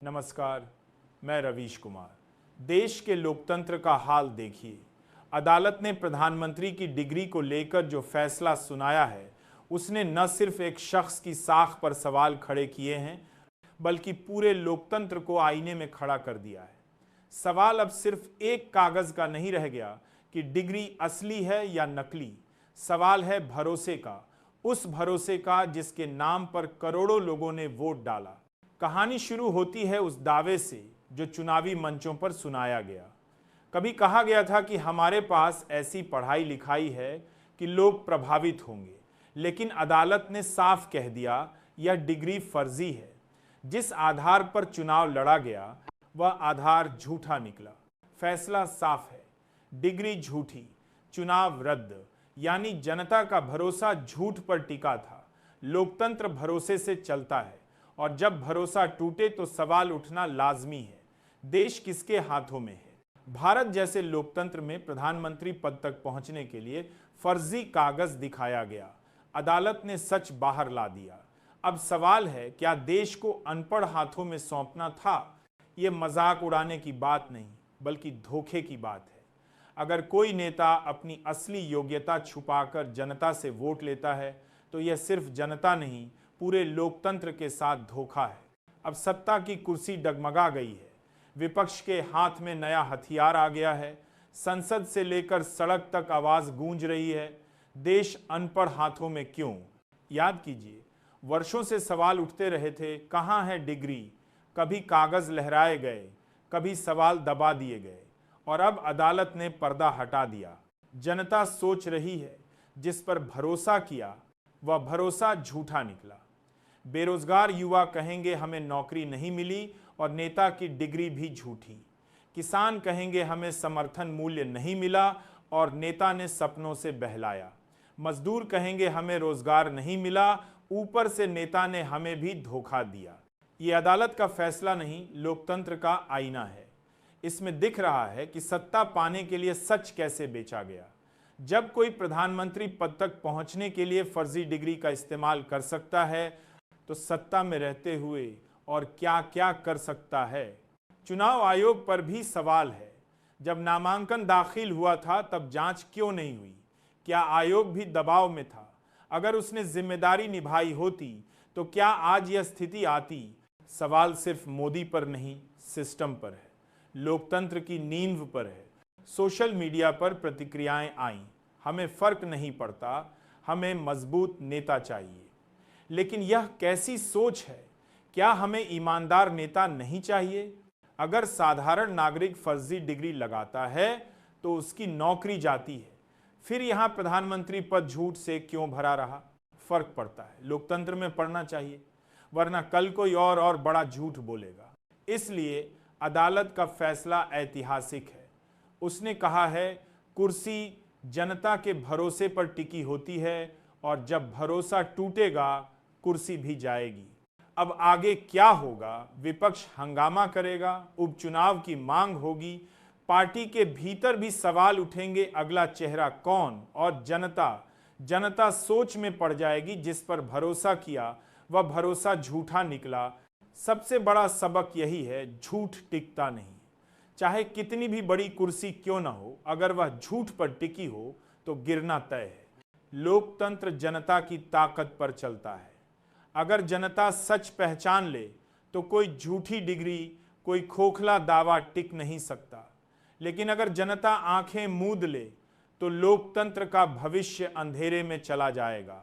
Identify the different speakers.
Speaker 1: नमस्कार, मैं रवीश कुमार। देश के लोकतंत्र का हाल देखिए। अदालत ने प्रधानमंत्री की डिग्री को लेकर जो फैसला सुनाया है, उसने न सिर्फ एक शख्स की साख पर सवाल खड़े किए हैं, बल्कि पूरे लोकतंत्र को आईने में खड़ा कर दिया है। सवाल अब सिर्फ एक कागज का नहीं रह गया कि डिग्री असली है या नकली। सवाल है भरोसे का, उस भरोसे का जिसके नाम पर करोड़ों लोगों ने वोट डाला। कहानी शुरू होती है उस दावे से जो चुनावी मंचों पर सुनाया गया। कभी कहा गया था कि हमारे पास ऐसी पढ़ाई लिखाई है कि लोग प्रभावित होंगे, लेकिन अदालत ने साफ कह दिया यह डिग्री फर्जी है। जिस आधार पर चुनाव लड़ा गया वह आधार झूठा निकला। फैसला साफ है, डिग्री झूठी, चुनाव रद्द। यानी जनता का भरोसा झूठ पर टिका था। लोकतंत्र भरोसे से चलता है और जब भरोसा टूटे तो सवाल उठना लाजमी है, देश किसके हाथों में है। भारत जैसे लोकतंत्र में प्रधानमंत्री पद तक पहुंचने के लिए फर्जी कागज दिखाया गया। अदालत ने सच बाहर ला दिया। अब सवाल है, क्या देश को अनपढ़ हाथों में सौंपना था? ये मजाक उड़ाने की बात नहीं, बल्कि धोखे की बात है। अगर कोई नेता अपनी असली योग्यता छुपाकर जनता से वोट लेता है तो यह सिर्फ जनता नहीं, पूरे लोकतंत्र के साथ धोखा है। अब सत्ता की कुर्सी डगमगा गई है, विपक्ष के हाथ में नया हथियार आ गया है। संसद से लेकर सड़क तक आवाज गूंज रही है, देश अनपढ़ हाथों में क्यों? याद कीजिए, वर्षों से सवाल उठते रहे थे, कहाँ है डिग्री? कभी कागज लहराए गए, कभी सवाल दबा दिए गए, और अब अदालत ने पर्दा हटा दिया। जनता सोच रही है, जिस पर भरोसा किया वह भरोसा झूठा निकला। बेरोजगार युवा कहेंगे हमें नौकरी नहीं मिली और नेता की डिग्री भी झूठी। किसान कहेंगे हमें समर्थन मूल्य नहीं मिला और नेता ने सपनों से बहलाया। मजदूर कहेंगे हमें रोजगार नहीं मिला, ऊपर से नेता ने हमें भी धोखा दिया। ये अदालत का फैसला नहीं, लोकतंत्र का आईना है। इसमें दिख रहा है कि सत्ता पाने के लिए सच कैसे बेचा गया। जब कोई प्रधानमंत्री पद तक पहुंचने के लिए फर्जी डिग्री का इस्तेमाल कर सकता है तो सत्ता में रहते हुए और क्या क्या कर सकता है। चुनाव आयोग पर भी सवाल है। जब नामांकन दाखिल हुआ था तब जांच क्यों नहीं हुई? क्या आयोग भी दबाव में था? अगर उसने जिम्मेदारी निभाई होती तो क्या आज यह स्थिति आती? सवाल सिर्फ मोदी पर नहीं, सिस्टम पर है, लोकतंत्र की नींव पर है। सोशल मीडिया पर प्रतिक्रियाएं आईं, हमें फर्क नहीं पड़ता, हमें मजबूत नेता चाहिए। लेकिन यह कैसी सोच है? क्या हमें ईमानदार नेता नहीं चाहिए? अगर साधारण नागरिक फर्जी डिग्री लगाता है तो उसकी नौकरी जाती है, फिर यहां प्रधानमंत्री पद झूठ से क्यों भरा रहा? फर्क पड़ता है, लोकतंत्र में पड़ना चाहिए, वरना कल कोई और बड़ा झूठ बोलेगा। इसलिए अदालत का फैसला ऐतिहासिक है। उसने कहा है, कुर्सी जनता के भरोसे पर टिकी होती है और जब भरोसा टूटेगा कुर्सी भी जाएगी। अब आगे क्या होगा? विपक्ष हंगामा करेगा, उपचुनाव की मांग होगी, पार्टी के भीतर भी सवाल उठेंगे, अगला चेहरा कौन? और जनता सोच में पड़ जाएगी। जिस पर भरोसा किया वह भरोसा झूठा निकला। सबसे बड़ा सबक यही है, झूठ टिकता नहीं। चाहे कितनी भी बड़ी कुर्सी क्यों ना हो, अगर वह झूठ पर टिकी हो तो गिरना तय है। लोकतंत्र जनता की ताकत पर चलता है। अगर जनता सच पहचान ले तो कोई झूठी डिग्री, कोई खोखला दावा टिक नहीं सकता। लेकिन अगर जनता आंखें मूंद ले तो लोकतंत्र का भविष्य अंधेरे में चला जाएगा।